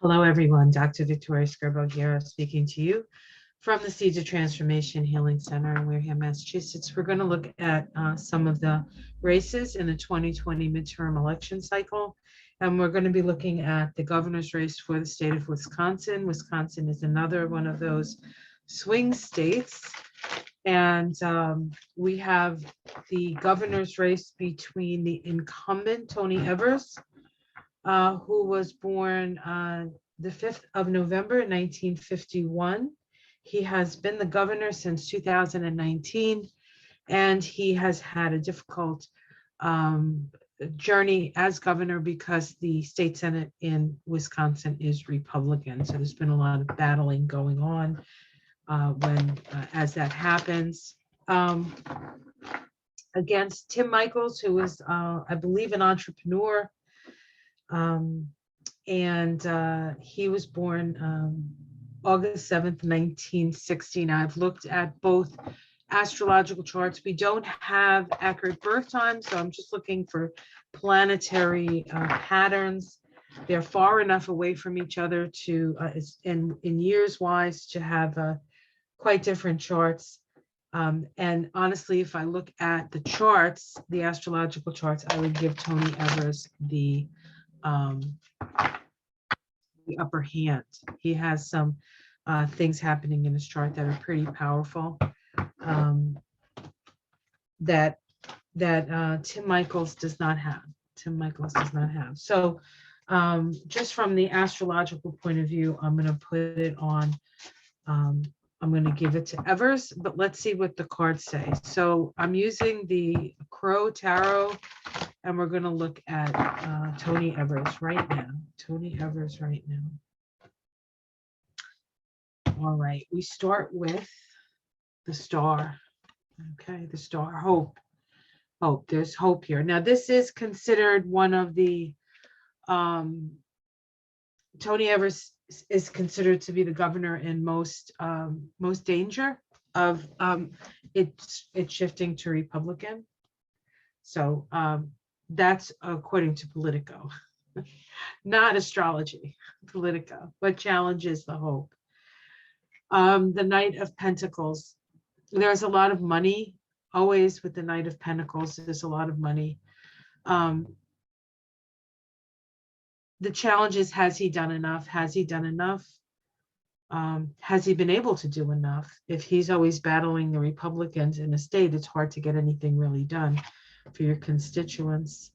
Hello, everyone. Dr. Victoria Scarbo speaking to you from the Seeds of Transformation Healing Center in Wareham, Massachusetts. We're going to look at some of the races in the 2020 midterm election cycle. And we're going to be looking at the governor's race for the state of Wisconsin. Wisconsin is another one of those swing states. And we have the governor's race between the incumbent, Tony Evers, who was born the 5th of November, 1951. He has been the governor since 2019, and he has had a difficult journey as governor because the state Senate in Wisconsin is Republican. So there's been a lot of battling going on as that happens. Against Tim Michels, who is, I believe, an entrepreneur. He was born August 7th, 1960. Now, I've looked at both astrological charts. We don't have accurate birth time, so I'm just looking for planetary patterns. They're far enough away from each other to, in years wise, to have quite different charts. And honestly, if I look at the charts, the astrological charts, I would give Tony Evers the upper hand. He has some things happening in his chart that are pretty powerful that Tim Michels does not have. So just from the astrological point of view, I'm going to put it on. I'm going to give it to Evers, but let's see what the cards say. So I'm using the Crow Tarot, and we're going to look at Tony Evers right now. All right, we start with the star. Okay, the star, hope. There's hope here. Now, this is considered one of the, Tony Evers is considered to be the governor in most danger of it shifting to Republican. So that's according to Politico, not astrology, Politico. What challenges the hope? The Knight of Pentacles. There's a lot of money, always with the Knight of Pentacles, there's a lot of money. The challenge is, has he done enough? Has he been able to do enough? If he's always battling the Republicans in a state, it's hard to get anything really done for your constituents.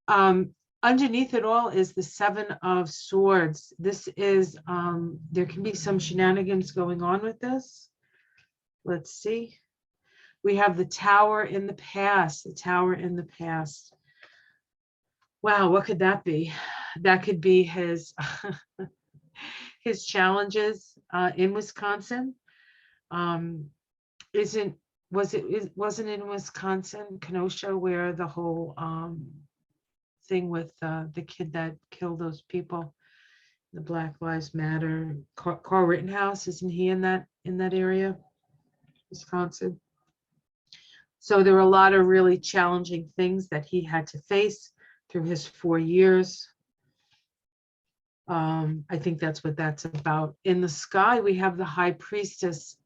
Underneath it all is the Seven of Swords. This is, there can be some shenanigans going on with this. Let's see. We have the Tower in the past, Wow, what could that be? That could be his his challenges in Wisconsin. Wasn't in Wisconsin, Kenosha, where the whole thing with the kid that killed those people, the Black Lives Matter, Carl Rittenhouse, isn't he in that area, Wisconsin? So there were a lot of really challenging things that he had to face through his 4 years. I think that's what that's about. In the sky, we have the High Priestess,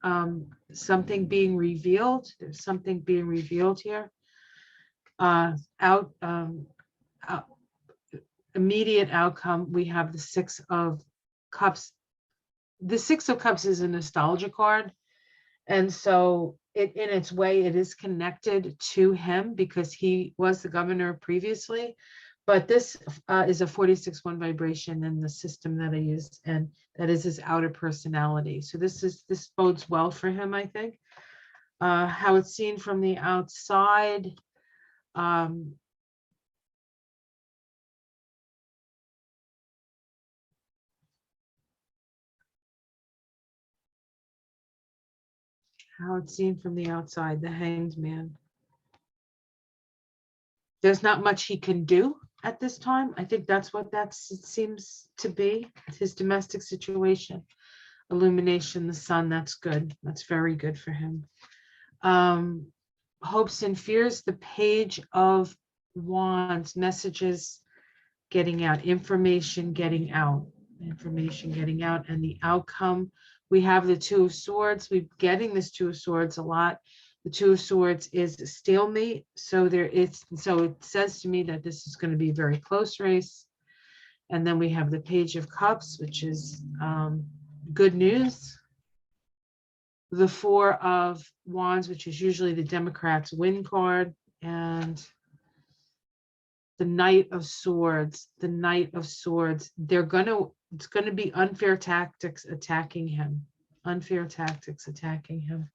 something being revealed. There's something being revealed here. Immediate outcome, we have the Six of Cups. The Six of Cups is a nostalgia card. And so in its way, it is connected to him because he was the governor previously. But this is a 46-1 vibration in the system that I use, and that is his outer personality. So this bodes well for him, I think. How it's seen from the outside. How it's seen from the outside, the Hanged Man. There's not much he can do at this time. I think that's what it seems to be. His domestic situation, illumination, the sun, that's good. That's very good for him. Hopes and fears, the Page of Wands, messages getting out, information getting out. information getting out, and the outcome. We have the Two of Swords. We're getting this Two of Swords a lot. The Two of Swords is a stalemate. So it says to me that this is going to be a very close race. And then we have the Page of Cups, which is good news. The Four of Wands, which is usually the Democrats' win card, and the Knight of Swords. The Knight of Swords. It's gonna be unfair tactics attacking him. Unfair tactics attacking him.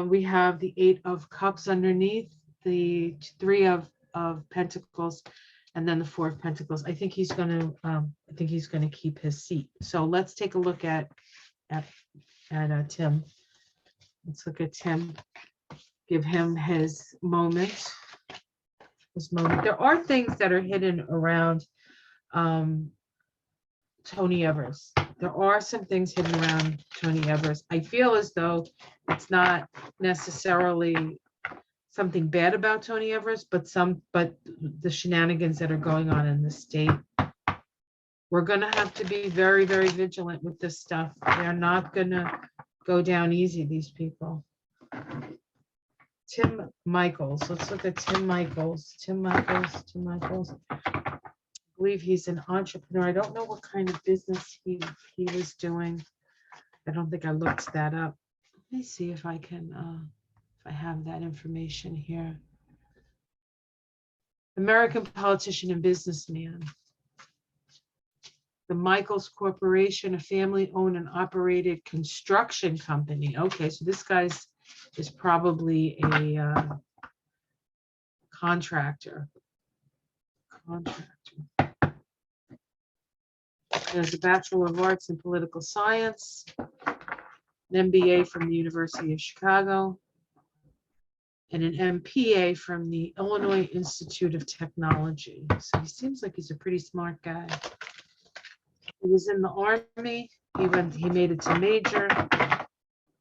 We have the Eight of Cups underneath, the Three of Pentacles, and then the Four of Pentacles. I think he's gonna keep his seat. So let's take a look at Tim. Let's look at Tim. Give him his moment. There are things that are hidden around Tony Evers. There are some things hidden around Tony Evers. I feel as though it's not necessarily something bad about Tony Evers, but the shenanigans that are going on in the state. We're going to have to be very, very vigilant with this stuff. They're not going to go down easy, these people. Tim Michels. Let's look at Tim Michels. Tim Michels. I believe he's an entrepreneur. I don't know what kind of business he was doing. I don't think I looked that up. Let me see if I can, if I have that information here. American politician and businessman. The Michels Corporation, a family-owned and operated construction company. Okay, so this guy's is probably a contractor. Has a Bachelor of Arts in Political Science, an MBA from the University of Chicago, and an MPA from the Illinois Institute of Technology. So he seems like he's a pretty smart guy. He was in the Army. He made it to Major.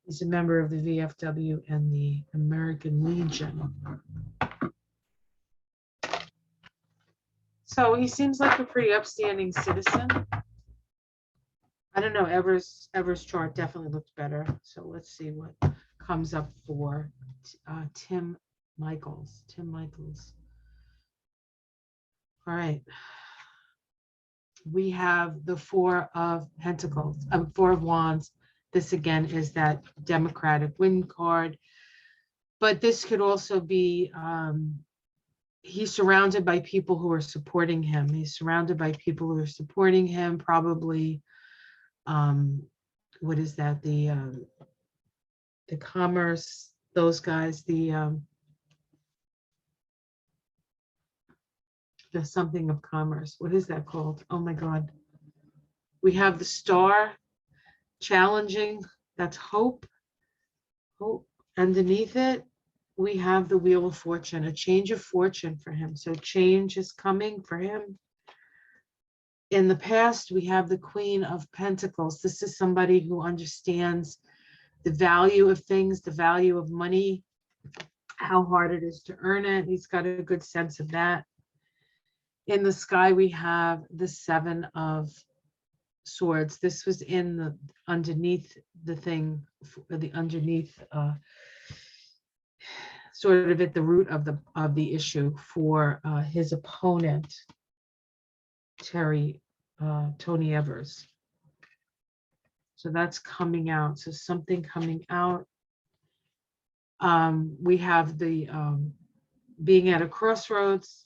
He's a member of the VFW and the American Legion. So he seems like a pretty upstanding citizen. I don't know, Evers' chart definitely looked better. So let's see what comes up for Tim Michels. Tim Michels. All right. We have the Four of Pentacles, Four of Wands. This again is that Democratic win card. But this could also be, he's surrounded by people who are supporting him. He's surrounded by people who are supporting him, probably, what is that? The commerce, those guys, there's something of commerce. What is that called? Oh my God. We have the Star challenging. That's hope. Hope. Underneath it, we have the Wheel of Fortune, a change of fortune for him. So change is coming for him. In the past, we have the Queen of Pentacles. This is somebody who understands the value of things, the value of money, how hard it is to earn it. He's got a good sense of that. In the sky, we have the Seven of Swords. This was in the underneath the thing, the underneath sort of at the root of the issue for his opponent, Tony Evers. So that's coming out. So something coming out. We have the being at a crossroads,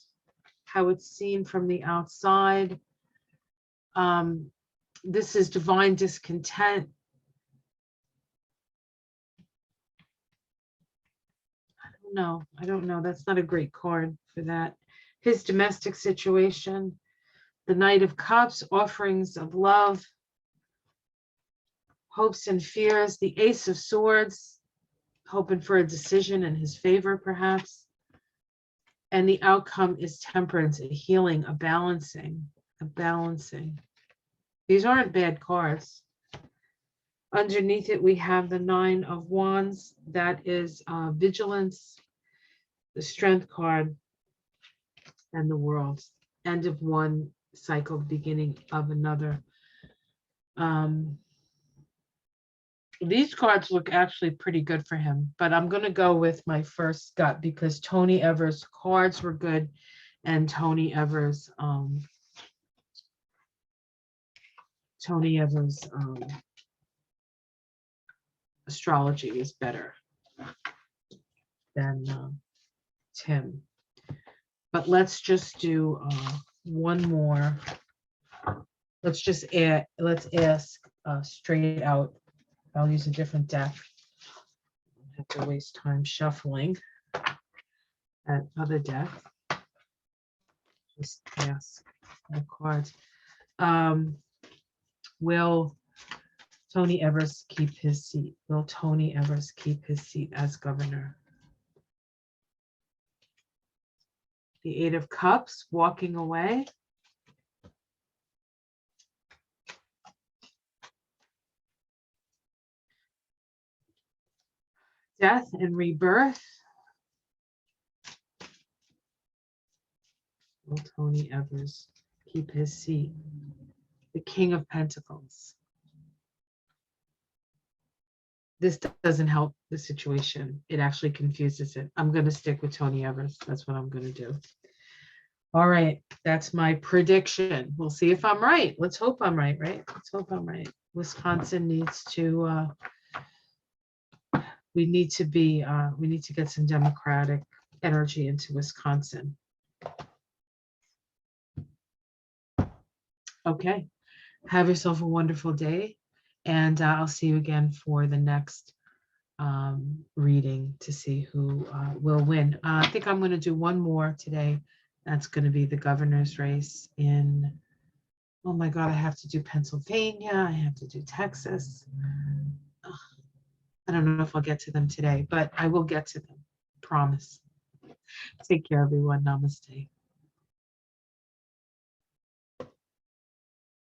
how it's seen from the outside. This is divine discontent. I don't know. That's not a great card for that. His domestic situation, the Knight of Cups, offerings of love, hopes and fears, the Ace of Swords, hoping for a decision in his favor, perhaps. And the outcome is temperance, a healing, a balancing, These aren't bad cards. Underneath it, we have the Nine of Wands. That is vigilance, the Strength card. and the world. End of one cycle, beginning of another. These cards look actually pretty good for him, but I'm going to go with my first gut because Tony Evers' cards were good, and Tony Evers' astrology is better than Tim. But let's just do one more. Let's ask straight out. I'll use a different deck. I don't have to waste time shuffling that other deck. Just ask the cards. Will Tony Evers keep his seat? Will Tony Evers keep his seat as governor? The Eight of Cups, walking away. Death and rebirth. Will Tony Evers keep his seat? The King of Pentacles. This doesn't help the situation. It actually confuses it. I'm going to stick with Tony Evers. That's what I'm going to do. All right. That's my prediction. We'll see if I'm right. Let's hope I'm right, right? Let's hope I'm right. Wisconsin needs to, we need to get some Democratic energy into Wisconsin. Okay. Have yourself a wonderful day. And I'll see you again for the next reading to see who will win. I think I'm going to do one more today. That's going to be the governor's race in, oh my God, I have to do Pennsylvania. I have to do Texas. I don't know if I'll get to them today, but I will get to them. Promise. Take care, everyone. Namaste.